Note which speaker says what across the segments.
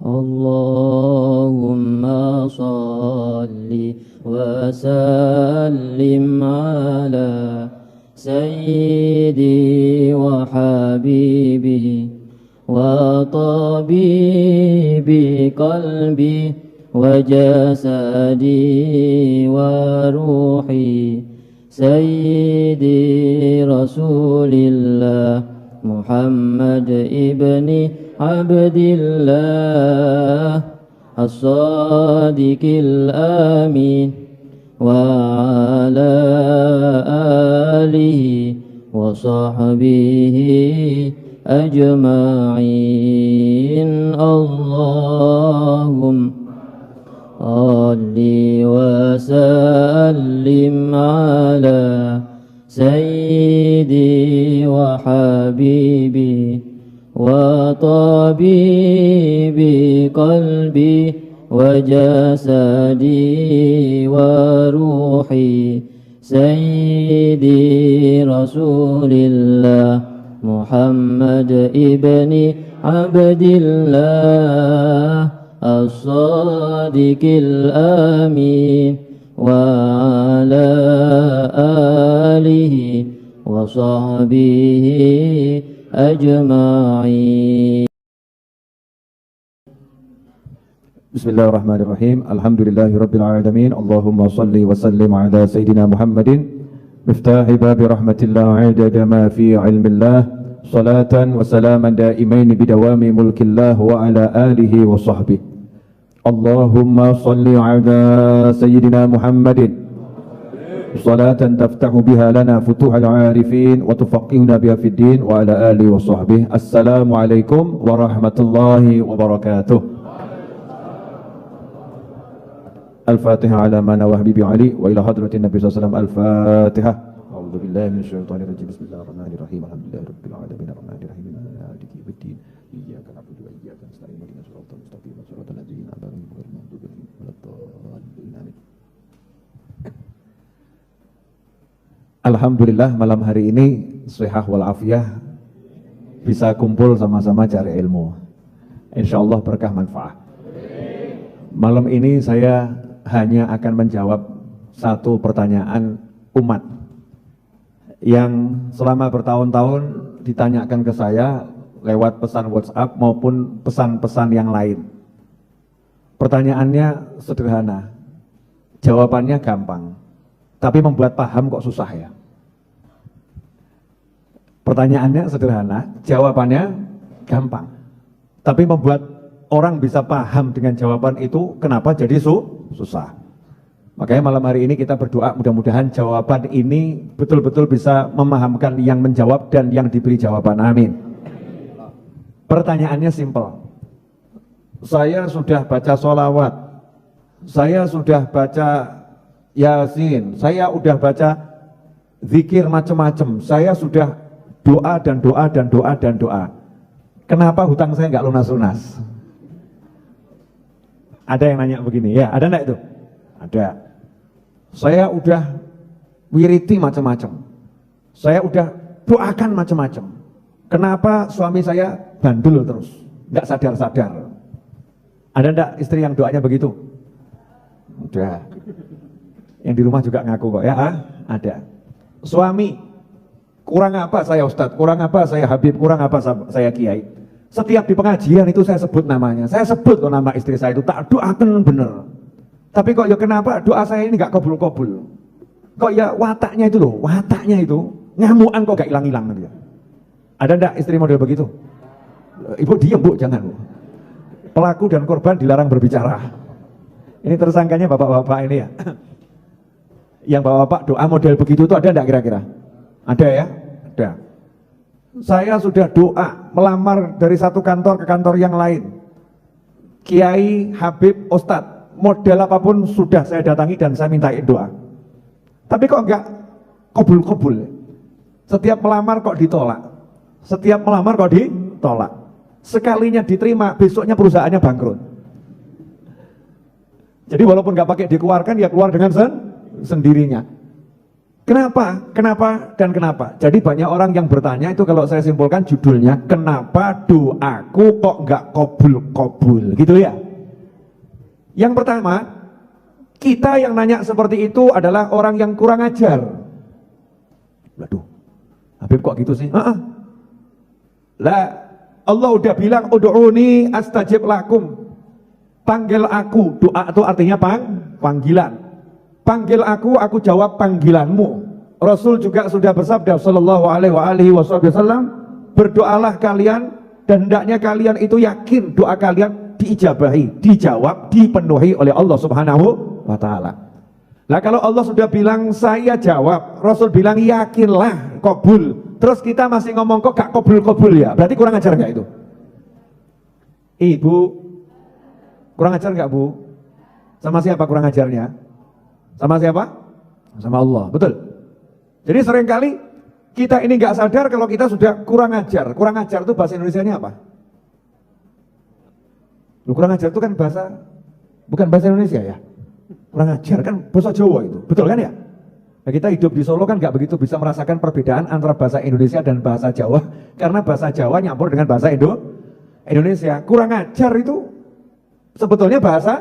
Speaker 1: اللهم صل وسلم على سيدي وحبيبي وطبيب قلبي وجسدي وروحي سيدي رسول الله محمد ابن عبد الله الصادق الأمين وعلى آله وصحبه أجمعين اللهم صل وسلم على سيدي وحبيبي وطبيب قلبي وجسدي وروحي سيدي رسول الله محمد ابن عبد الله الصادق الأمين وعلى آله وصحبه أجمعين.
Speaker 2: بسم الله الرحمن الرحيم. الحمد لله رب العالمين. اللهم صل وسلم على سيدنا محمد مفتاح باب رحمة الله عدد ما في علم الله صلاة وسلاما دائمين بدوام ملك الله وعلى آله وصحبه. اللهم صل على سيدنا محمد صلاة تفتح بها لنا فتوح العارفين وتفقهنا بها في الدين وعلى آله وصحبه. السلام عليكم ورحمة الله وبركاته. الفاتحة على ما نوى حبيبي علي وإلى حضرة النبي صلى الله عليه وسلم. الفاتحة. أعوذ بالله من الشيطان الرجيم. بسم الله الرحمن الرحيم. الحمد لله رب العالمين الرحمن الرحيم مالك يوم الدين إياك نعبد وإياك نستعين اهدنا الصراط المستقيم صراط الذين أنعمت عليهم غير المغضوب عليهم ولا الضالين آمين. Alhamdulillah malam hari ini shihah wal afiyah bisa kumpul sama-sama cari ilmu. Insyaallah berkah manfaat. Malam ini saya hanya akan menjawab satu pertanyaan umat yang selama bertahun-tahun ditanyakan ke saya lewat pesan WhatsApp maupun pesan-pesan yang lain. Pertanyaannya sederhana, jawabannya gampang, tapi membuat paham kok susah ya. Pertanyaannya sederhana, jawabannya gampang, tapi membuat orang bisa paham dengan jawaban itu kenapa jadi susah. Makanya malam hari ini kita berdoa mudah-mudahan jawaban ini betul-betul bisa memahamkan yang menjawab dan yang diberi jawaban. Amin. Pertanyaannya simpel. Saya sudah baca sholawat, saya sudah baca yasin, saya sudah baca zikir macam-macam, saya sudah doa dan doa dan doa dan doa. Kenapa hutang saya nggak lunas-lunas? Ada yang nanya begini, ya ada enggak itu? Ada. Saya udah wiriti macam-macam, saya udah doakan macam-macam. Kenapa suami saya bandul terus, nggak sadar-sadar? Ada enggak istri yang doanya begitu? Udah. Yang di rumah juga ngaku kok ya, ada. Suami, kurang apa saya Ustadz, kurang apa saya Habib, kurang apa saya Kiai. Setiap di pengajian itu saya sebut namanya, saya sebut kok nama istri saya itu, tak doakan bener. Tapi kok ya kenapa doa saya ini gak kabul-kabul? Kok ya wataknya itu loh, wataknya itu ngamuan kok gak hilang-hilang dia. Ada enggak istri model begitu? Ibu diam bu, jangan bu. Pelaku dan korban dilarang berbicara. Ini tersangkanya bapak-bapak ini ya. Yang bapak-bapak doa model begitu itu ada enggak kira-kira? Ada ya? Ada. Saya sudah doa melamar dari satu kantor ke kantor yang lain. Kiai, Habib, Ustadz, model apapun sudah saya datangi dan saya mintain doa. Tapi kok enggak kabul-kabul. Setiap melamar kok ditolak. Setiap melamar kok ditolak. Sekalinya diterima, besoknya perusahaannya bangkrut. Jadi walaupun nggak pakai dikeluarkan, ya keluar dengan sendirinya. Kenapa? Kenapa? Dan kenapa? Jadi banyak orang yang bertanya itu, kalau saya simpulkan judulnya, kenapa doaku kok nggak kabul-kabul, gitu ya. Yang pertama, kita yang nanya seperti itu adalah orang yang kurang ajar. Waduh, Habib kok gitu sih? Lah, Allah udah bilang ud'uni astajib lakum. Panggil aku, doa itu artinya panggilan. Panggil aku jawab panggilanmu. Rasul juga sudah bersabda sallallahu alaihi wasallam, berdoalah kalian dan hendaknya kalian itu yakin doa kalian diijabahi, dijawab, dipenuhi oleh Allah Subhanahu wa taala. Lah kalau Allah sudah bilang saya jawab, Rasul bilang yakinlah kabul. Terus kita masih ngomong kok gak kabul-kabul ya? Berarti kurang ajar gak itu? Ibu kurang ajar gak, Bu? Sama siapa kurang ajarnya? Sama siapa? Sama Allah, betul. Jadi seringkali kita ini nggak sadar kalau kita sudah kurang ajar. Kurang ajar itu bahasa Indonesianya apa? Kurang ajar itu kan bahasa, bukan bahasa Indonesia ya. Kurang ajar kan bahasa Jawa itu, betul kan ya? Nah, kita hidup di Solo kan nggak begitu bisa merasakan perbedaan antara bahasa Indonesia dan bahasa Jawa, karena bahasa Jawa nyampur dengan bahasa Indonesia. Kurang ajar itu sebetulnya bahasa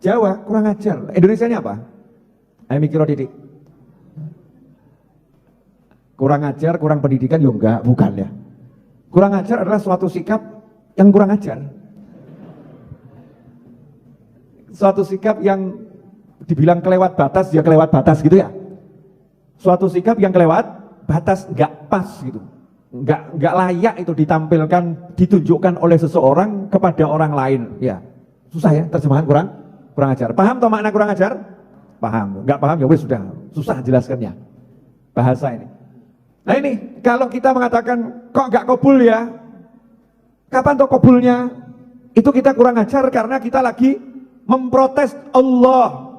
Speaker 2: Jawa, kurang ajar. Indonesianya apa? Ayo mikir didik. Kurang ajar, kurang pendidikan, ya enggak, bukan ya. Kurang ajar adalah suatu sikap yang kurang ajar. Suatu sikap yang dibilang kelewat batas, ya kelewat batas gitu ya. Suatu sikap yang kelewat batas, enggak pas gitu. Enggak layak itu ditampilkan, ditunjukkan oleh seseorang kepada orang lain. Ya, susah ya terjemahan kurang ajar. Paham toh makna kurang ajar? Paham, nggak paham ya wes sudah susah jelaskannya bahasa ini. Nah ini kalau kita mengatakan kok nggak kabul ya, kapan toh kabulnya? Itu kita kurang ajar karena kita lagi memprotes Allah,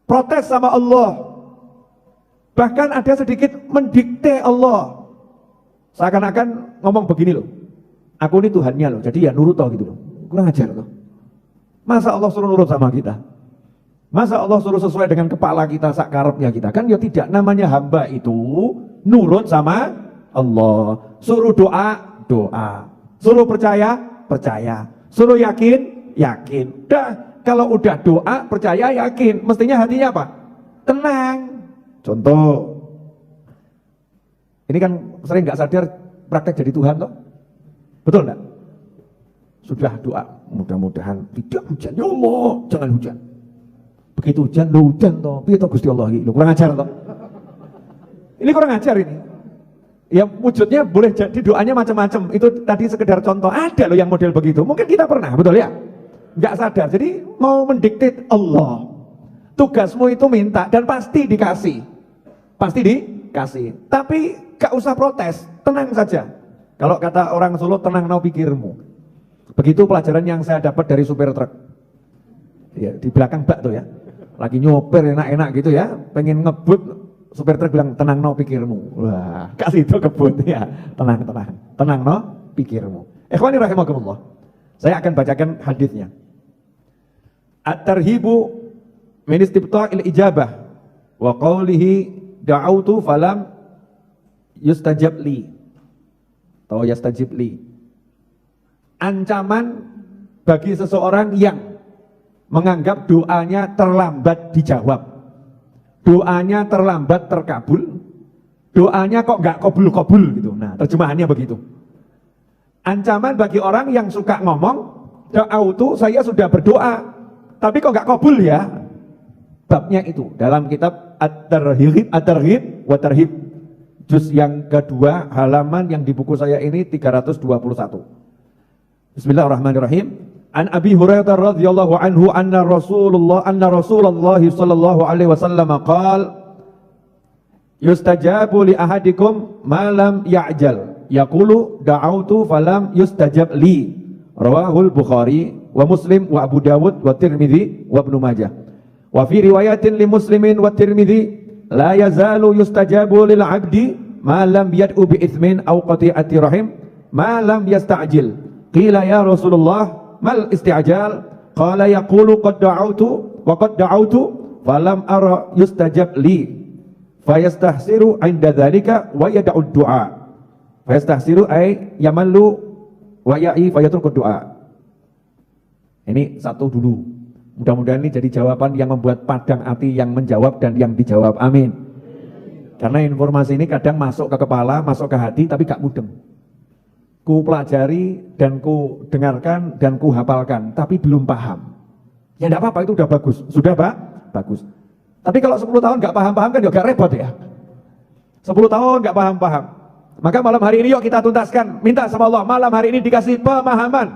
Speaker 2: protes sama Allah, bahkan ada sedikit mendikte Allah, seakan-akan ngomong begini loh, aku ini Tuhannya loh, jadi ya nurut toh gitu loh. Kurang ajar loh. Masa Allah suruh nurut sama kita? Masa Allah suruh sesuai dengan kepala kita, sakarepnya kita? Kan ya tidak, namanya hamba itu nurut sama Allah. Suruh doa, doa. Suruh percaya, percaya. Suruh yakin, yakin. Dah, kalau udah doa, percaya, yakin, mestinya hatinya apa? Tenang. Contoh, ini kan sering nggak sadar praktek jadi Tuhan toh? Betul enggak? Sudah doa, mudah-mudahan tidak hujan, ya Allah, jangan hujan. Begitu hujan, lo hujan toh, piye toh Gusti Allah iki, kurang ajar toh. Ini kurang ajar ini. Ya wujudnya boleh jadi doanya macam-macam. Itu tadi sekedar contoh, ada loh yang model begitu. Mungkin kita pernah, betul ya? Nggak sadar. Jadi mau mendikte Allah. Tugasmu itu minta dan pasti dikasih. Pasti dikasih. Tapi gak usah protes, tenang saja. Kalau kata orang Solo, tenang no pikirmu. Begitu pelajaran yang saya dapat dari supir truk. Ya, di belakang bak tuh ya. Lagi nyopir enak-enak gitu ya, pengen ngebut, supir truk bilang tenang no pikirmu. Wah, kasih itu kebut ya. Tenang no pikirmu. Ikhwani rahimakumullah. Saya akan bacakan hadisnya. At-tarhibu min istibta'il ijabah wa qawlihi da'autu falam yustajab li. Atau yastajib li. Ancaman bagi seseorang yang menganggap doanya terlambat dijawab, doanya terlambat terkabul, doanya kok nggak kabul-kabul gitu. Nah terjemahannya begitu. Ancaman bagi orang yang suka ngomong, da'autu, saya sudah berdoa, tapi kok nggak kabul ya. Babnya itu dalam kitab At-Tarhib wa Tarhib, juz yang kedua, halaman yang di buku saya ini 321. Bismillahirrahmanirrahim. An Abi Hurairah radhiyallahu anhu anna Rasulullah sallallahu alaihi wasallam qala yustajabu li ahadikum ma lam ya'jal yaqulu da'autu falam yustajab li. Rawahul Bukhari wa Muslim wa Abu Dawud wa Tirmidzi wa Ibnu Majah. Wa fi riwayatin li Muslimin wa Tirmidzi la yazalu yustajabu lil 'abdi ma lam yad'u bi itsmin aw qati'ati rahim ma lam yasta'jil. Qila ya Rasulullah mal isti'jal? Qala yaqulu qad da'autu wa qad da'autu falam ara yustajab li. Fayastahsiru 'inda dzalika wa yad'u du'a. Fayastahsiru ay yamallu wa ya'i fayatruk du'a. Ini satu dulu. Mudah-mudahan ini jadi jawaban yang membuat padang hati yang menjawab dan yang dijawab. Amin. Karena informasi ini kadang masuk ke kepala, masuk ke hati, tapi gak mudeng. Ku pelajari dan ku dengarkan dan ku hafalkan, tapi belum paham. Ya enggak apa-apa, itu udah bagus. Sudah Pak? Bagus. Tapi kalau 10 tahun gak paham-paham kan juga repot ya. 10 tahun gak paham-paham. Maka malam hari ini yuk kita tuntaskan. Minta sama Allah, malam hari ini dikasih pemahaman.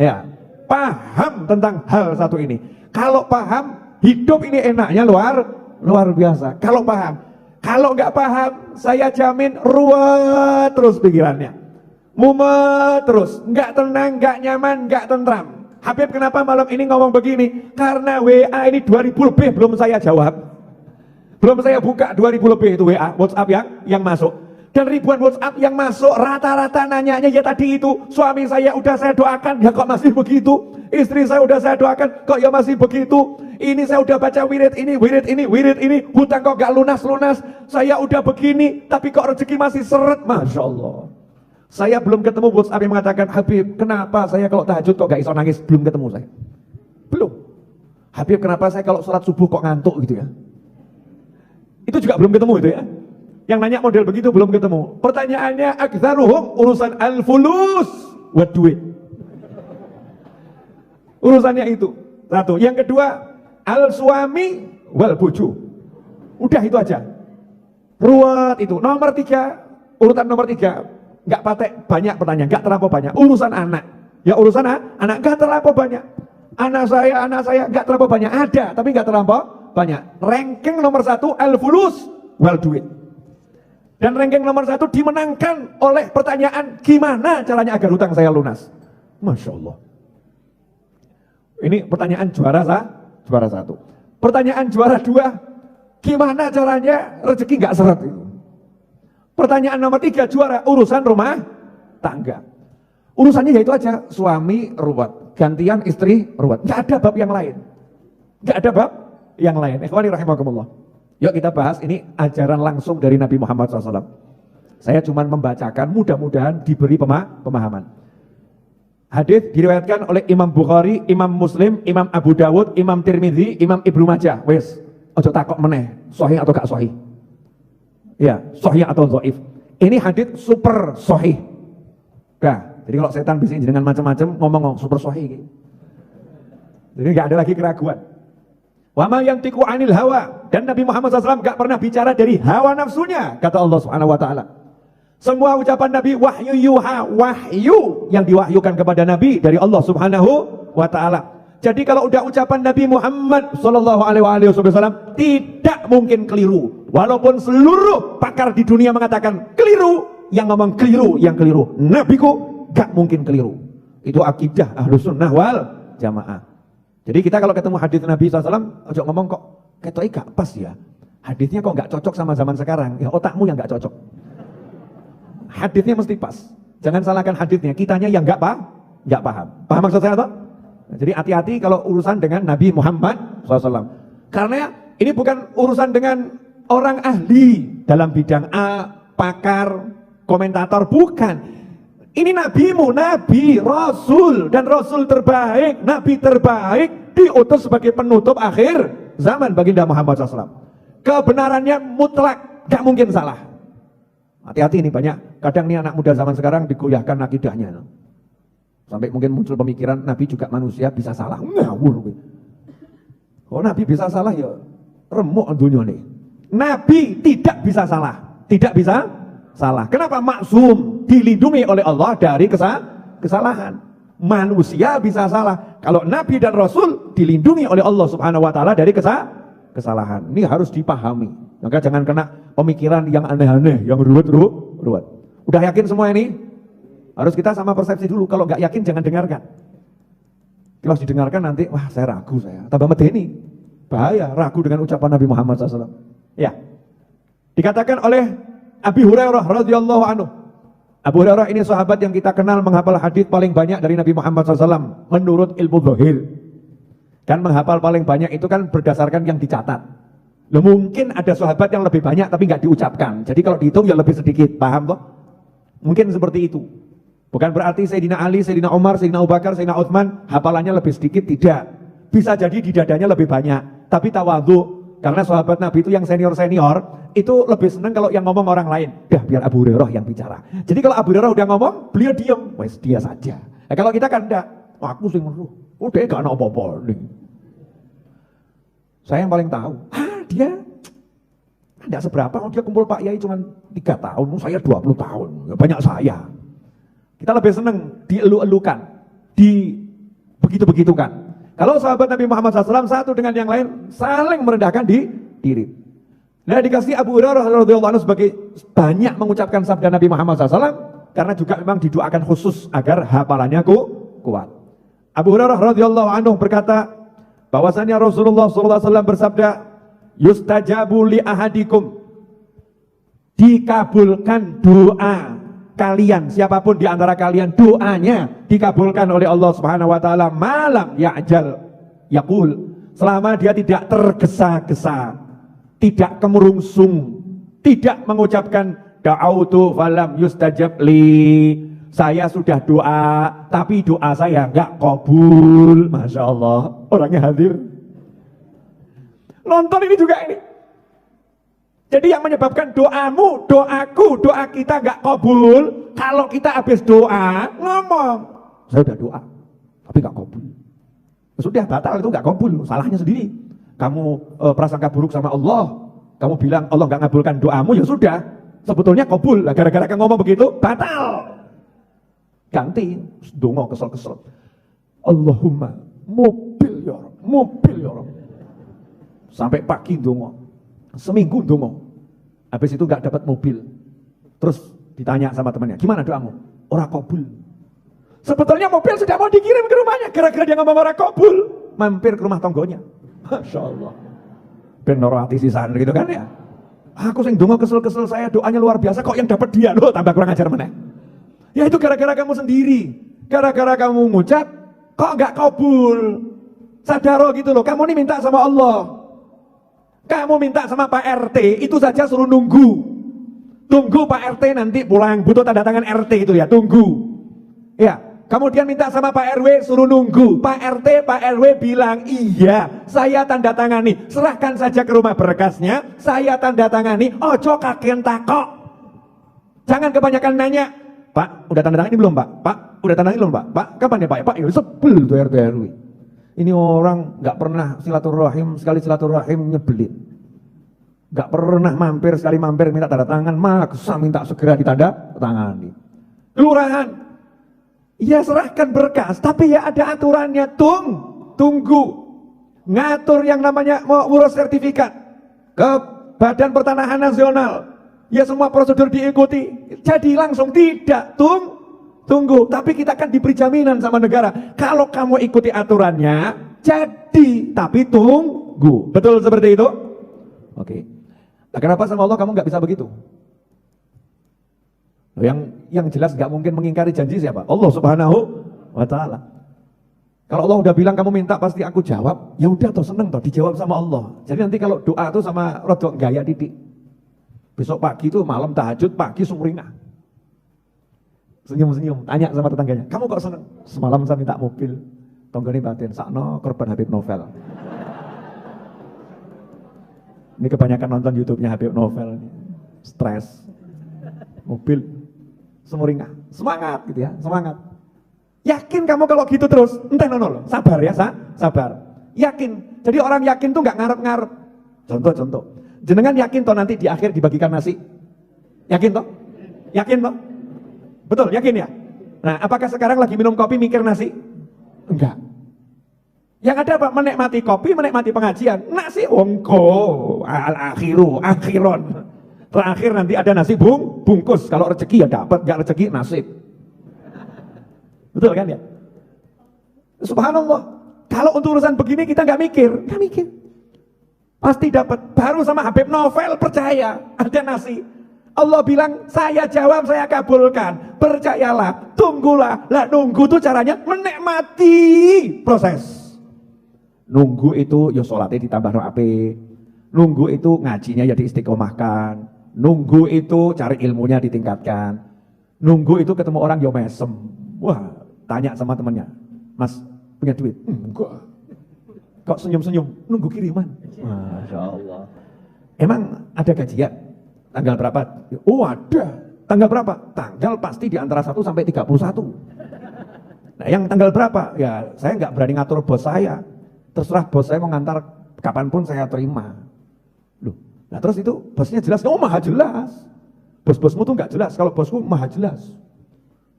Speaker 2: Ya, paham tentang hal satu ini. Kalau paham, hidup ini enaknya luar biasa. Kalau paham. Kalau nggak paham, saya jamin ruwet terus pikirannya. Mumet terus, nggak tenang, nggak nyaman, nggak tentram. Habib kenapa malam ini ngomong begini? Karena WA ini 2000 lebih belum saya jawab. Belum saya buka 2000 lebih itu WA, WhatsApp yang masuk. Dan ribuan WhatsApp yang masuk, rata-rata nanyanya ya tadi itu, suami saya udah saya doakan, ya kok masih begitu? Istri saya udah saya doakan, kok ya masih begitu? Ini saya udah baca wirid ini, hutang kok gak lunas-lunas, saya udah begini, tapi kok rezeki masih seret, Masya Allah. Saya belum ketemu WhatsApp yang mengatakan, Habib, kenapa saya kalau tahajud kok gak iso nangis? Belum ketemu saya. Belum. Habib, kenapa saya kalau sholat subuh kok ngantuk gitu ya? Itu juga belum ketemu itu ya. Yang nanya model begitu belum ketemu. Pertanyaannya aktsaruhum urusan al-fulus wa duit. Urusannya itu. Satu. Yang kedua, al-suami wal buju. Udah itu aja. Ruwet itu. Nomor 3, urutan nomor 3. Enggak patek banyak pertanyaan, enggak terlampau banyak. Urusan anak. Ya urusan anak enggak terlampau banyak. Anak saya enggak terlampau banyak. Ada, tapi enggak terlampau banyak. Ranking nomor 1 al-fulus wal duit. Dan ranking nomor 1 dimenangkan oleh pertanyaan gimana caranya agar hutang saya lunas. Masya Allah. Ini pertanyaan juara 1. Pertanyaan juara 2, gimana caranya rezeki gak seret itu. Pertanyaan nomor 3 juara urusan rumah tangga. Urusannya yaitu aja suami ruwet, gantian istri ruwet. Gak ada bab yang lain. Gak ada bab yang lain. Ikhwani rahimakumullah. Yuk kita bahas ini ajaran langsung dari Nabi Muhammad SAW. Saya cuma membacakan, mudah-mudahan diberi pemahaman. Hadis diriwayatkan oleh Imam Bukhari, Imam Muslim, Imam Abu Dawud, Imam Tirmidzi, Imam Ibnu Majah. Wes, ojo takok meneh, sahih atau gak sahih. Ya, sahih atau dhaif. Ini hadis super sahih. Nah, jadi kalau setan bisa dengan macam-macam ngomong super sahih. Jadi gak ada lagi keraguan. Wa ma yantiqu 'anil hawa, dan Nabi Muhammad SAW gak pernah bicara dari hawa nafsunya, kata Allah Subhanahu wa taala. Semua ucapan Nabi wahyu yuha, wahyu yang diwahyukan kepada Nabi dari Allah Subhanahu wa taala. Jadi kalau udah ucapan Nabi Muhammad sallallahu alaihi wasallam tidak mungkin keliru. Walaupun seluruh pakar di dunia mengatakan keliru, yang ngomong keliru, yang keliru. Nabiku gak mungkin keliru. Itu akidah Ahlus Sunnah wal Jamaah. Jadi kita kalau ketemu hadis Nabi SAW, ojo ngomong kok ketoknya gak pas ya. Hadisnya kok gak cocok sama zaman sekarang. Ya otakmu yang gak cocok. Hadisnya mesti pas. Jangan salahkan hadisnya, kitanya yang gak paham. Paham maksud saya toh? Jadi hati-hati kalau urusan dengan Nabi Muhammad SAW. Karena ini bukan urusan dengan orang ahli dalam bidang A, pakar, komentator, bukan. Ini nabimu, nabi, rasul, dan rasul terbaik, nabi terbaik, diutus sebagai penutup akhir zaman baginda Muhammad SAW. Kebenarannya mutlak, gak mungkin salah. Hati-hati ini banyak, kadang nih anak muda zaman sekarang digoyahkan akidahnya. Sampai mungkin muncul pemikiran Nabi juga manusia bisa salah. Ngawur. Oh Nabi bisa salah ya remuk dunia nih. Nabi tidak bisa salah, tidak bisa salah. Kenapa? Maksum, dilindungi oleh Allah dari kesalahan. Manusia bisa salah. Kalau Nabi dan Rasul dilindungi oleh Allah Subhanahu wa taala dari kesalahan. Ini harus dipahami. Maka jangan kena pemikiran yang aneh-aneh, yang ruwet. Udah yakin semua ini? Harus kita sama persepsi dulu. Kalau nggak yakin jangan dengarkan. Kalau didengarkan nanti, wah saya ragu saya. Tambah medeni. Bahaya, ragu dengan ucapan Nabi Muhammad SAW. Ya. Dikatakan oleh Abi Hurairah radhiyallahu anhu. Abu Hurairah ini sahabat yang kita kenal menghafal hadis paling banyak dari Nabi Muhammad SAW menurut ilmu zahir. Dan menghafal paling banyak itu kan berdasarkan yang dicatat. Loh, mungkin ada sahabat yang lebih banyak tapi nggak diucapkan. Jadi kalau dihitung ya lebih sedikit, paham toh? Mungkin seperti itu. Bukan berarti Sayyidina Ali, Sayyidina Umar, Sayyidina Abu Bakar, Sayyidina Utsman hafalannya lebih sedikit, tidak. Bisa jadi di dadanya lebih banyak, tapi tawadhu. Karena sahabat Nabi itu yang senior-senior itu lebih senang kalau yang ngomong orang lain. Dah biar Abu Hurairah yang bicara. Jadi kalau Abu Hurairah udah ngomong, beliau diam, wes dia saja. Nah, kalau kita kan enggak, aku sing meruh. Udah gak ada apa-apa nih. Saya yang paling tahu. Dia enggak seberapa, dia kumpul Pak Yai cuma 3 tahun, saya 20 tahun. Ya, banyak saya. Kita lebih senang dielu-elukan, begitu-begitukan. Kalau sahabat Nabi Muhammad SAW satu dengan yang lain saling merendahkan diri. Nah, dikasih Abu Hurairah radhiyallahu anhu sebagai banyak mengucapkan sabda Nabi Muhammad SAW karena juga memang didoakan khusus agar hafalannya kuat. Abu Hurairah radhiyallahu anhu berkata bahwasanya Rasulullah SAW bersabda, "Yustajabu li ahadikum." Dikabulkan doa kalian, siapapun di antara kalian doanya dikabulkan oleh Allah Subhanahu wa taala malam ya'jal yaqul, selama dia tidak tergesa-gesa, tidak kemerungsung, tidak mengucapkan da'autu falam yustajab li, saya sudah doa tapi doa saya enggak kabul. Masya Allah, orangnya hadir nonton ini juga ini. Jadi yang menyebabkan doamu, doaku, doa kita nggak kabul, kalau kita habis doa ngomong, saya udah doa, tapi nggak kabul. Sudah batal, itu nggak kabul, salahnya sendiri. Kamu prasangka buruk sama Allah, kamu bilang Allah nggak ngabulkan doamu, ya sudah, sebetulnya kabul. Nah, gara-gara kamu ngomong begitu, batal. Ganti, dongo kesel-kesel. Allahumma mobil ya Rabb, mobil ya Rabb. Sampai pagi dongo. Seminggu dongo, habis itu gak dapat mobil. Terus ditanya sama temannya, gimana doamu? Ora kabul. Sebetulnya mobil sudah mau dikirim ke rumahnya, gara-gara dia ngomong ora kabul, mampir ke rumah tonggonya. Masya Allah, benar hati sisan gitu kan ya. Aku sing dongo kesel-kesel, saya doanya luar biasa, kok yang dapat dia loh, tambah kurang ajar mana? Ya itu gara-gara kamu sendiri, gara-gara kamu ngucap, kok gak kabul. Sadaro gitu loh, kamu ini minta sama Allah. Kamu minta sama Pak RT, itu saja suruh nunggu. Tunggu Pak RT nanti pulang, butuh tanda tangan RT itu ya, tunggu. Ya, kemudian minta sama Pak RW, suruh nunggu. Pak RT, Pak RW bilang, iya, saya tanda tangani. Serahkan saja ke rumah berkasnya, saya tanda tangani. Ojo kakean takok. Jangan kebanyakan nanya, Pak, udah tanda tangani belum Pak? Pak, udah tanda tangani belum Pak? Pak, kapan ya Pak? Pak, ya sebel tuh RT RW. Ini orang nggak pernah silaturahim, sekali silaturahim nyebelin. Nggak pernah mampir, sekali mampir minta tanda tangan, maksa minta segera ditanda tangani. Kelurahan, ya serahkan berkas, tapi ya ada aturannya, tunggu. Ngatur yang namanya mau urus sertifikat ke Badan Pertanahan Nasional, ya semua prosedur diikuti. Jadi langsung tidak, tunggu, tapi kita kan diberi jaminan sama negara. Kalau kamu ikuti aturannya, jadi, tapi tunggu. Betul seperti itu? Oke. Nah, kenapa sama Allah kamu nggak bisa begitu? Yang jelas nggak mungkin mengingkari janji siapa? Allah Subhanahu wa Ta'ala. Kalau Allah udah bilang kamu minta pasti aku jawab, ya udah toh seneng toh dijawab sama Allah. Jadi nanti kalau doa tuh sama rodok gaya titik. Besok pagi tuh malam tahajud, pagi sumringah. Senyum-senyum, tanya sama tetangganya, kamu kok seneng? Semalam saya minta mobil, tonggoni batin, sakno korban Habib Novel. Ini kebanyakan nonton YouTube-nya Habib Novel, stres, mobil, semuringah, semangat gitu ya, semangat. Yakin kamu kalau gitu terus, entah nol, sabar ya, sabar. Yakin, jadi orang yakin tuh nggak ngarep-ngarep. Contoh, jenengan yakin toh nanti di akhir dibagikan nasi? Yakin toh? Yakin toh? Betul, yakin ya? Nah, apakah sekarang lagi minum kopi mikir nasi? Enggak. Yang ada apa? Menikmati kopi, menikmati pengajian. Nasi wongko, akhiron. Terakhir nanti ada nasi bungkus. Kalau rezeki ya dapat, enggak rezeki nasib. Betul kan ya? Subhanallah. Kalau untuk urusan begini kita enggak mikir. Pasti dapat. Baru sama Habib Novel percaya ada nasi. Allah bilang, saya jawab, saya kabulkan. Percayalah, tunggulah. Lah nunggu itu caranya menikmati proses. Nunggu itu ya sholatnya ditambah rapi. Nunggu itu ngajinya ya diistiqomahkan. Nunggu itu cari ilmunya ditingkatkan. Nunggu itu ketemu orang yo mesem. Wah, tanya sama temannya, Mas punya duit? Enggak. Kok senyum-senyum? Nunggu kiriman. Masya Allah. Emang ada gajian? Tanggal berapa? Oh ada. Tanggal berapa? Tanggal pasti di antara 1 sampai 31. Nah yang tanggal berapa? Ya saya nggak berani ngatur bos saya. Terserah bos saya mau ngantar kapanpun saya terima. Loh, nah terus itu bosnya jelas? Oh maha jelas. Bos-bosmu tuh nggak jelas. Kalau bosku maha jelas.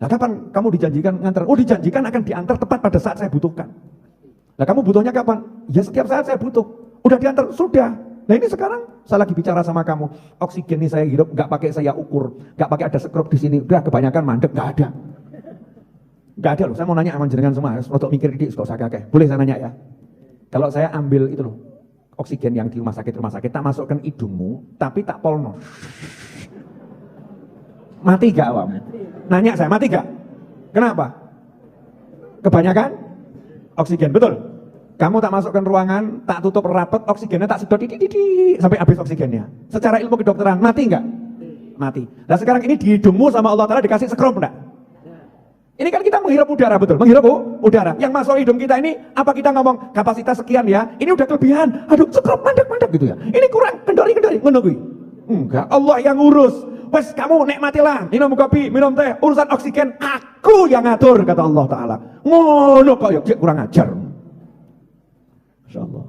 Speaker 2: Nah kapan kamu dijanjikan ngantar? Oh dijanjikan akan diantar tepat pada saat saya butuhkan. Nah kamu butuhnya kapan? Ya setiap saat saya butuh. Udah diantar? Sudah. Nah ini sekarang saya lagi bicara sama kamu. Oksigen ini saya hidup nggak pakai saya ukur, nggak pakai ada skrup di sini. Udah kebanyakan mandek, nggak ada. Nggak ada loh. Saya mau nanya sama jenengan semua. Untuk mikir di sekolah kakek. Boleh saya nanya ya? Kalau saya ambil itu loh oksigen yang di rumah sakit tak masukkan hidungmu, tapi tak polno. Mati gak awam? Nanya saya, mati gak? Kenapa? Kebanyakan oksigen, betul? Kamu tak masukkan ruangan, tak tutup rapat, oksigennya tak sedot sampai habis oksigennya. Secara ilmu kedokteran, mati enggak? Mati. Nah sekarang ini di hidungmu sama Allah Ta'ala dikasih skrup enggak? Ini kan kita menghirup udara, betul? Menghirup udara. Yang masuk hidung kita ini, apa kita ngomong kapasitas sekian ya? Ini udah kelebihan. Aduh, skrup mandek-mandek gitu ya. Ini kurang, kendori-kendori, menunggu. Enggak, Allah yang ngurus. Wes kamu nikmatilah, minum kopi, minum teh, urusan oksigen aku yang ngatur, kata Allah Ta'ala. Ngono kok ya, kurang ajar. Masya Allah.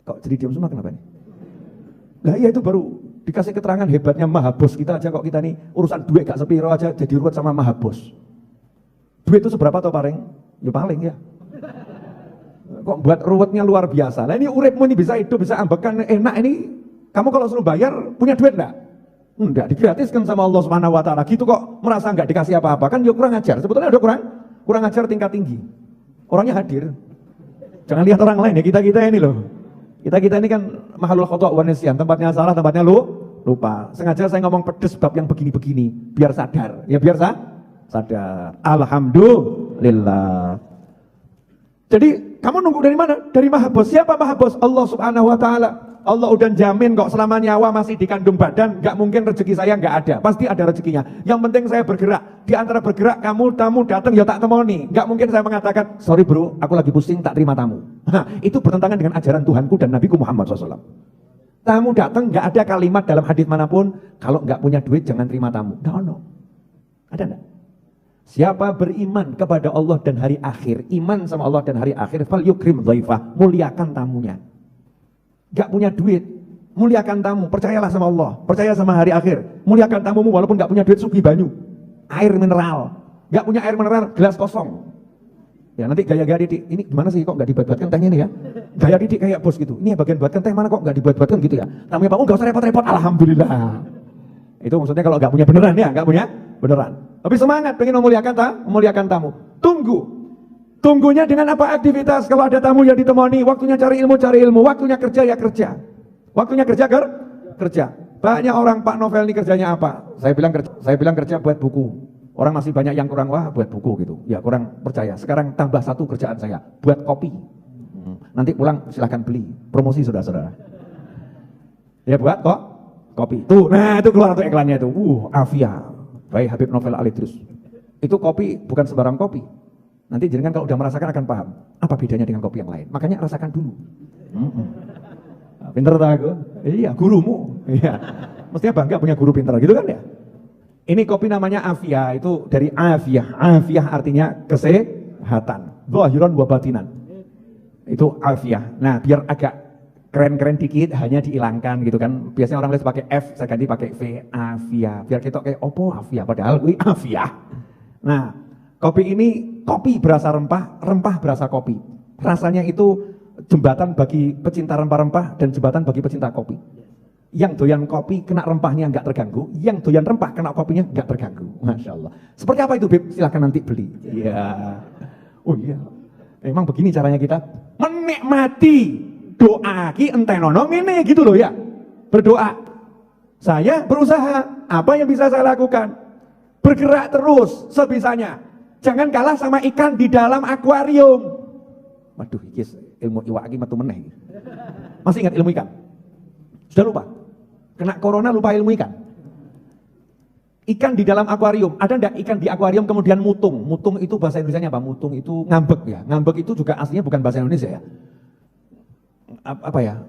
Speaker 2: Kok jadi diam semua kenapa ini? Nah iya itu baru dikasih keterangan hebatnya Maha Bos kita aja, kok kita nih urusan duit gak sepiro aja jadi ruwet sama Maha Bos. Duit itu seberapa toh paling? Ya paling ya. Kok buat ruwetnya luar biasa. Nah ini uripmu ini bisa hidup, bisa ambekan enak ini. Kamu kalau suruh bayar punya duit enggak? Enggak, digratiskan sama Allah Subhanahu wa Ta'ala. Gitu kok merasa enggak dikasih apa-apa, kan ya kurang ajar. Sebetulnya udah kurang ajar tingkat tinggi. Orangnya hadir. Jangan lihat orang lain ya, kita ini loh. Kita ini kan mahalul khotok wa nisyan, tempatnya salah, tempatnya lupa. Sengaja saya ngomong pedes bab yang begini-begini, biar sadar. Ya biar sadar. Alhamdulillah. Jadi kamu nunggu dari mana? Dari Maha Bos. Siapa Maha Bos? Allah Subhanahu wa Ta'ala. Allah udah jamin kok selama nyawa masih di kandung badan, nggak mungkin rezeki saya nggak ada, pasti ada rezekinya. Yang penting saya bergerak. Di antara bergerak tamu datang ya tak temoni. Nggak mungkin saya mengatakan sorry bro, aku lagi pusing tak terima tamu. Nah, itu bertentangan dengan ajaran Tuhanku dan Nabiku Muhammad SAW. Tamu datang nggak ada kalimat dalam hadis manapun kalau nggak punya duit jangan terima tamu. No. Ada nggak? Siapa beriman kepada Allah dan hari akhir, iman sama Allah dan hari akhir, fal yukrim dhaifah, muliakan tamunya. Gak punya duit, muliakan tamu, percayalah sama Allah, percaya sama hari akhir, muliakan tamumu walaupun gak punya duit, sugi banyu, air mineral, gak punya air mineral, gelas kosong. Ya nanti gaya-gaya Didik, ini gimana sih kok gak dibuat-buatkan tehnya nih ya, gaya Didik kayak bos gitu, ini bagian buatkan teh mana kok gak dibuat-buatkan gitu ya, tamunya Pak, gak usah repot-repot, alhamdulillah. Itu maksudnya kalau gak punya beneran ya, gak punya beneran. Tapi semangat, pengen memuliakan tamu, Tunggunya dengan apa aktivitas? Kalau ada tamu yang ditemani, waktunya cari ilmu, waktunya kerja ya kerja. Waktunya kerja. Banyak orang, Pak Novel ini kerjanya apa? Saya bilang kerja buat buku. Orang masih banyak yang kurang, wah buat buku gitu. Ya kurang percaya. Sekarang tambah satu kerjaan saya, buat kopi. Nanti pulang silahkan beli, promosi saudara-saudara. Ya buat kok kopi. Tuh, nah itu keluar tuh iklannya itu. Afia, by Habib Novel Al-Idrus. Itu kopi bukan sembarang kopi. Nanti jenengan kalau udah merasakan akan paham apa bedanya dengan kopi yang lain. Makanya rasakan dulu. Pinter tak aku? Iya, gurumu. Iya. Mestinya bangga punya guru pinter gitu kan ya. Ini kopi namanya Afia, itu dari Afia. Afia artinya kesehatan. Zahiran wa batinan. Itu Afia. Nah, biar agak keren-keren dikit hanya dihilangkan gitu kan. Biasanya orang tulis pakai F, saya ganti pakai V. Afia. Biar kita kayak opo Afia padahal gue Afia. Nah, kopi ini kopi berasa rempah, rempah berasa kopi. Rasanya itu jembatan bagi pecinta rempah-rempah dan jembatan bagi pecinta kopi. Yang doyan kopi kena rempahnya nggak terganggu, yang doyan rempah kena kopinya nggak terganggu. Masya Allah. Seperti apa itu Beb? Silahkan nanti beli. Iya. Oh iya. Memang begini caranya kita menikmati doa ki entenono ini gitu loh ya. Berdoa. Saya berusaha. Apa yang bisa saya lakukan? Bergerak terus sebisanya. Jangan kalah sama ikan di dalam akuarium. Waduh, ilmu iwak iki metu meneh. Masih ingat ilmu ikan? Sudah lupa? Kena corona lupa ilmu ikan? Ikan di dalam akuarium, ada enggak ikan di akuarium kemudian mutung? Mutung itu bahasa Indonesianya apa? Mutung itu ngambek ya. Ngambek itu juga aslinya bukan bahasa Indonesia ya. Apa ya?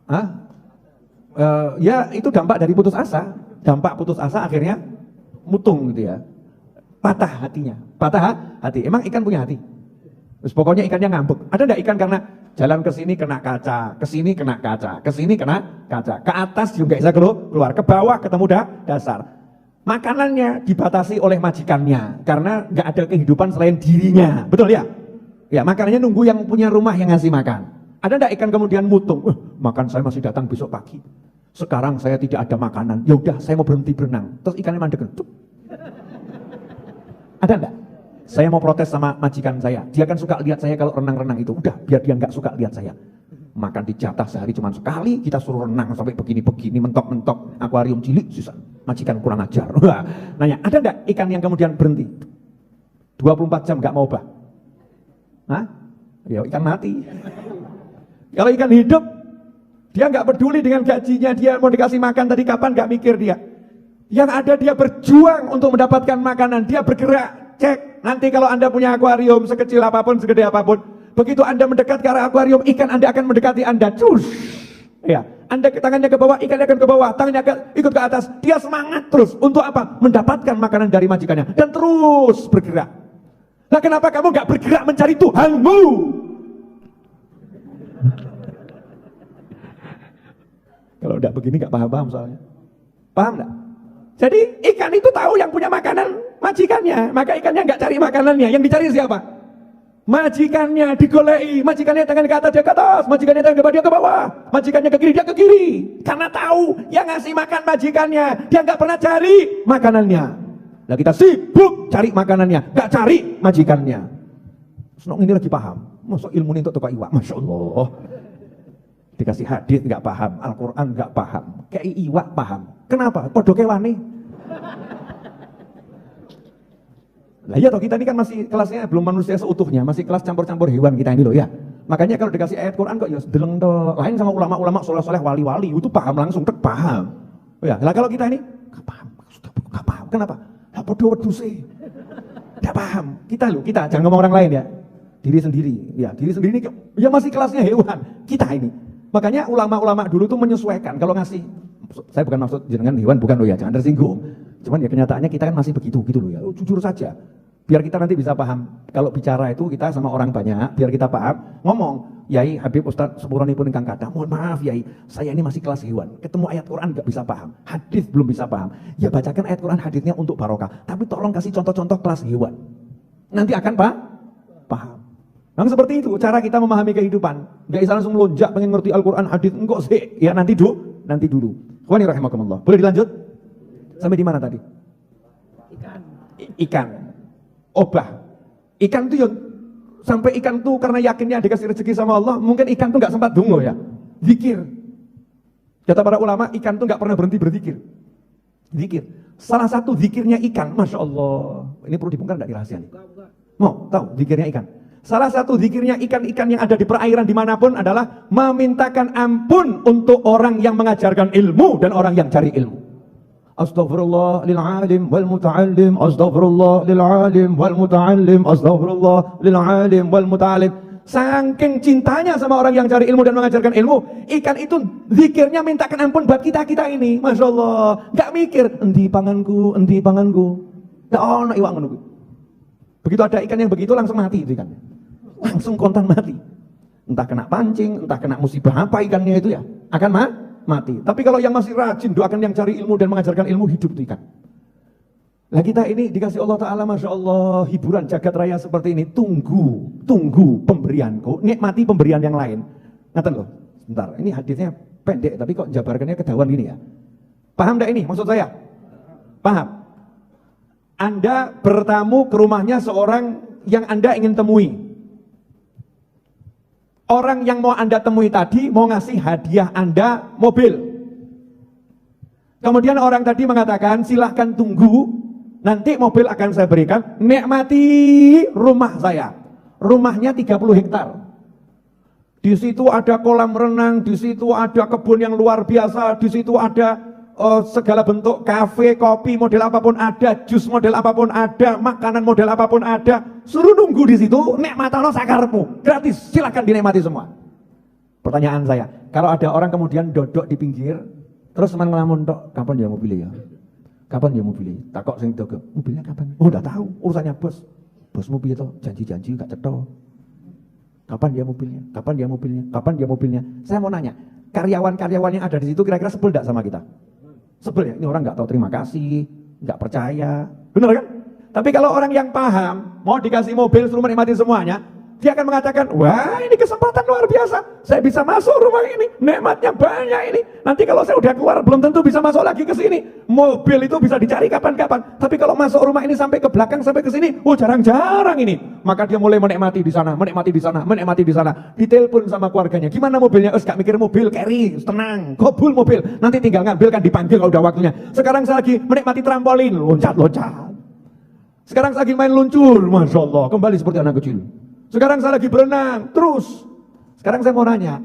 Speaker 2: Hah? Ya itu dampak dari putus asa. Dampak putus asa akhirnya mutung gitu ya. Patah hatinya. Patah hati. Emang ikan punya hati? Terus pokoknya ikannya ngambek. Ada enggak ikan karena jalan ke sini kena kaca, ke sini kena kaca, ke sini kena kaca, ke atas juga bisa keluar, ke bawah ketemu dasar. Makanannya dibatasi oleh majikannya karena nggak ada kehidupan selain dirinya, betul ya? Ya makanannya nunggu yang punya rumah yang ngasih makan. Ada nggak ikan kemudian mutung? Makan saya masih datang besok pagi. Sekarang saya tidak ada makanan. Ya udah, saya mau berhenti berenang. Terus ikannya mandek. Ada nggak? Saya mau protes sama majikan saya. Dia kan suka lihat saya kalau renang-renang itu. Udah, biar dia nggak suka lihat saya. Makan dijatah sehari cuma sekali, kita suruh renang sampai begini-begini, mentok-mentok, akuarium cilik, susah. Majikan kurang ajar. Nanya, ada enggak ikan yang kemudian berhenti? 24 jam enggak mau obah? Hah? Ya ikan mati. Kalau ikan hidup, dia enggak peduli dengan gajinya, dia mau dikasih makan tadi kapan enggak mikir dia. Yang ada dia berjuang untuk mendapatkan makanan, dia bergerak, cek. Nanti kalau Anda punya akuarium sekecil apapun, segede apapun, begitu Anda mendekat ke arah akuarium, ikan Anda akan mendekati Anda. Cus. Ya, Anda tangannya ke bawah, ikannya akan ke bawah, tangannya akan ikut ke atas. Dia semangat terus untuk apa? Mendapatkan makanan dari majikannya dan terus bergerak. Nah, kenapa kamu nggak bergerak mencari Tuhanmu? Kalau udah begini nggak paham soalnya. Paham nggak? Jadi ikan itu tahu yang punya makanan majikannya, maka ikannya nggak cari makanannya. Yang dicari siapa? Majikannya digolei, majikannya tangan ke atas dia ke atas, majikannya tangan ke bawah dia ke bawah, majikannya ke kiri dia ke kiri. Karena tahu yang ngasih makan majikannya, dia nggak pernah cari makanannya. Nah kita sibuk cari makanannya, nggak cari majikannya. Senang ini lagi paham, masuk ilmu ini untuk tukar iwak, masya Allah. Dikasih hadis nggak paham, Al-Quran nggak paham, kayak iwak paham. Kenapa? Podo kewane. Lah iya toh, kita ini kan masih kelasnya belum manusia seutuhnya, masih kelas campur-campur hewan kita ini loh ya. Makanya kalau dikasih ayat Quran kok ya deleng toh. Lain sama ulama-ulama soleh-soleh wali-wali itu paham langsung, tek paham. Ya, lah kalau kita ini enggak paham, sudah enggak paham. Kenapa? Lah podo wedhuse. Enggak paham. Kita loh, kita jangan ngomong orang lain ya. Diri sendiri. Ya, diri sendiri ini ya masih kelasnya hewan. Kita ini. Makanya ulama-ulama dulu tuh menyesuaikan kalau ngasih, saya bukan maksud jenengan hewan bukan loh ya, jangan tersinggung. Cuman ya kenyataannya kita kan masih begitu gitu loh ya. Jujur saja. Biar kita nanti bisa paham. Kalau bicara itu kita sama orang banyak, biar kita paham. Ngomong, Yai Habib Ustadz Sepuranipun ingkang kathah, mohon maaf Yai, saya ini masih kelas hewan. Ketemu ayat Quran nggak bisa paham, hadis belum bisa paham. Ya bacakan ayat Quran hadisnya untuk barokah. Tapi tolong kasih contoh-contoh kelas hewan. Nanti akan paham. Memang seperti itu cara kita memahami kehidupan. Nggak bisa langsung melonjak pengen ngerti Al-Quran hadis. Enggak sih. Ya nanti dulu. Ikhwani rahimakumullah. Boleh dilanjut? Sampai di mana tadi? Ikan. Obah. Ikan itu ya, sampai ikan tuh karena yakinnya dikasih rezeki sama Allah, mungkin ikan tuh nggak sempat dungo ya. Zikir. Kata para ulama, ikan tuh nggak pernah berhenti berzikir. Zikir. Salah satu zikirnya ikan, masya Allah. Ini perlu dibongkar nggak di rahasia nih? Mau tahu zikirnya ikan? Salah satu zikirnya ikan-ikan yang ada di perairan dimanapun adalah memintakan ampun untuk orang yang mengajarkan ilmu dan orang yang cari ilmu. Astaghfirullah lil alim wal muta'allim, astaghfirullah lil alim wal muta'allim, astaghfirullah lil alim wal muta'allim. Saking cintanya sama orang yang cari ilmu dan mengajarkan ilmu, ikan itu zikirnya mintakan ampun buat kita-kita ini. Masya Allah, gak mikir endi panganku, gak ono iwak ngono. Begitu ada ikan yang begitu langsung mati itu ikannya. Langsung kontan mati. Entah kena pancing, entah kena musibah apa ikannya itu ya, akan mati. Tapi kalau yang masih rajin doakan yang cari ilmu dan mengajarkan ilmu, hidup itu ikan. Nah kita ini dikasih Allah Ta'ala, Masya Allah, hiburan jagat raya seperti ini. Tunggu pemberianku, nikmati pemberian yang lain. Ngaten loh, sebentar, ini hadisnya pendek tapi kok jabarkannya kedawan gini ya. Paham enggak ini maksud saya? Paham? Anda bertamu ke rumahnya seorang yang Anda ingin temui. Orang yang mau Anda temui tadi mau ngasih hadiah Anda mobil. Kemudian orang tadi mengatakan silahkan tunggu, nanti mobil akan saya berikan, nikmati rumah saya. Rumahnya 30 hektar. Di situ ada kolam renang, di situ ada kebun yang luar biasa, di situ ada segala bentuk kafe, kopi model apapun ada, jus model apapun ada, makanan model apapun ada. Suruh nunggu di situ, nikmatano sakarepmu, gratis, silakan dinikmati semua. Pertanyaan saya, kalau ada orang kemudian dodok di pinggir, terus teman ngelamun tok, kapan dia mau pilih ya? Kapan dia mau pilih? Takok sing dodok, mobilnya kapan? Oh, udah tahu, urusannya bos. Bos mobil itu janji-janji gak cetok. Kapan dia mobilnya? Kapan dia mobilnya? Kapan dia mobilnya? Saya mau nanya, karyawan-karyawan yang ada di situ kira-kira sebel enggak sama kita? Sebel ya? Ini orang nggak tahu terima kasih, nggak percaya, benar kan? Tapi kalau orang yang paham, mau dikasih mobil suruh menikmati semuanya, dia akan mengatakan, wah ini kesempatan luar biasa, saya bisa masuk rumah ini, nikmatnya banyak ini. Nanti kalau saya udah keluar belum tentu bisa masuk lagi ke sini. Mobil itu bisa dicari kapan-kapan. Tapi kalau masuk rumah ini sampai ke belakang sampai ke sini, oh jarang-jarang ini. Maka dia mulai menikmati di sana, menikmati di sana, menikmati di sana. Ditelepon sama keluarganya, gimana mobilnya? Gak mikir mobil, carry, tenang, kabul mobil. Nanti tinggal ngambil kan dipanggil kalau udah waktunya. Sekarang saya lagi menikmati trampolin, loncat-loncat. Sekarang saya lagi main luncur, masya Allah, kembali seperti anak kecil. Sekarang saya lagi berenang, terus. Sekarang saya mau nanya,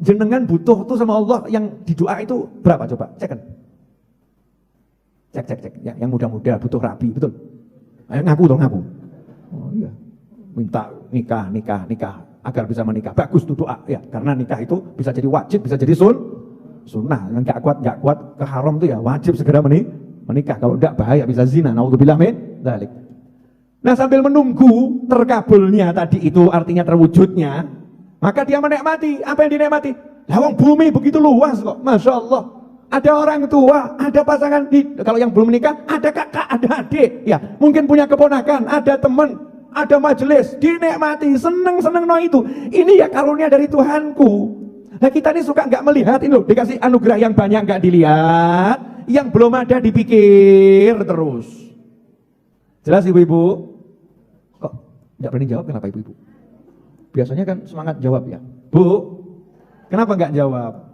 Speaker 2: jenengan butuh tuh sama Allah yang di doa itu berapa coba? Cek kan? Cek. Yang muda-muda butuh rabi, betul? Ayo ngaku dong, ngaku. Oh iya. Minta nikah agar bisa menikah. Bagus tuh doa ya, karena nikah itu bisa jadi wajib, bisa jadi sunnah. Yang enggak kuat ke haram tuh ya wajib segera menikah. Kalau enggak bahaya bisa zina. Naudzubillah min dzalik. Nah, sambil menunggu terkabulnya tadi itu artinya terwujudnya, maka dia menikmati. Apa yang dinikmati? Lawang bumi begitu luas kok, masya Allah. Ada orang tua, ada pasangan, kalau yang belum menikah, ada kakak, ada adik, ya mungkin punya keponakan, ada teman, ada majelis, dinikmati, seneng no itu. Ini ya karunia dari Tuhanku. Nah kita ini suka nggak melihat ini loh, dikasih anugerah yang banyak nggak dilihat, yang belum ada dipikir terus. Jelas ibu-ibu? Kok nggak berani jawab, kenapa ibu-ibu? Biasanya kan semangat jawab ya. Bu, kenapa nggak jawab?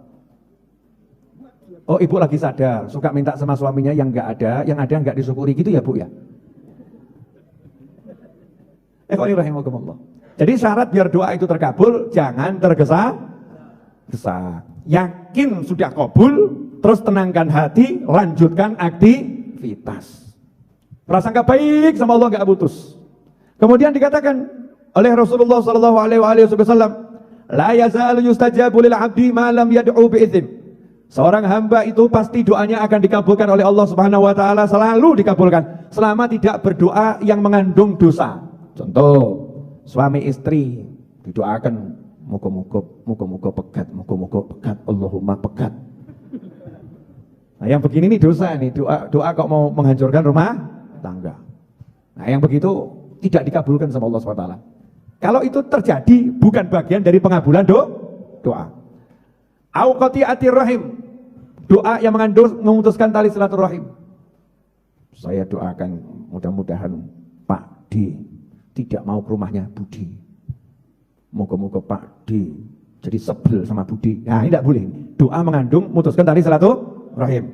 Speaker 2: Oh ibu lagi sadar, suka minta sama suaminya yang nggak ada, yang ada nggak disyukuri gitu ya bu ya? Rahimahumullah. Jadi syarat biar doa itu terkabul, jangan tergesa-gesa. Yakin sudah kabul, terus tenangkan hati, lanjutkan aktivitas. Prasangka baik sama Allah nggak putus. Kemudian dikatakan oleh Rasulullah sallallahu alaihi wasallam, la yazalu yustajabu lil 'abdi ma lam yad'u bi'ithim. Seorang hamba itu pasti doanya akan dikabulkan oleh Allah Subhanahu wa taala, selalu dikabulkan selama tidak berdoa yang mengandung dosa. Contoh, suami istri didoakan muga-muga pegat, Allahumma pegat. Nah, yang begini nih dosa nih, doa kok mau menghancurkan rumah tangga. Nah, yang begitu tidak dikabulkan sama Allah SWT. Kalau itu terjadi bukan bagian dari pengabulan doa. Au qati'atir rahim, doa yang mengandung memutuskan tali silaturahim. Saya doakan mudah-mudahan Pak D tidak mau ke rumahnya Budi. Moga-moga Pak D jadi sebel sama Budi. Nah, ini tidak boleh. Doa mengandung memutuskan tali silaturahim.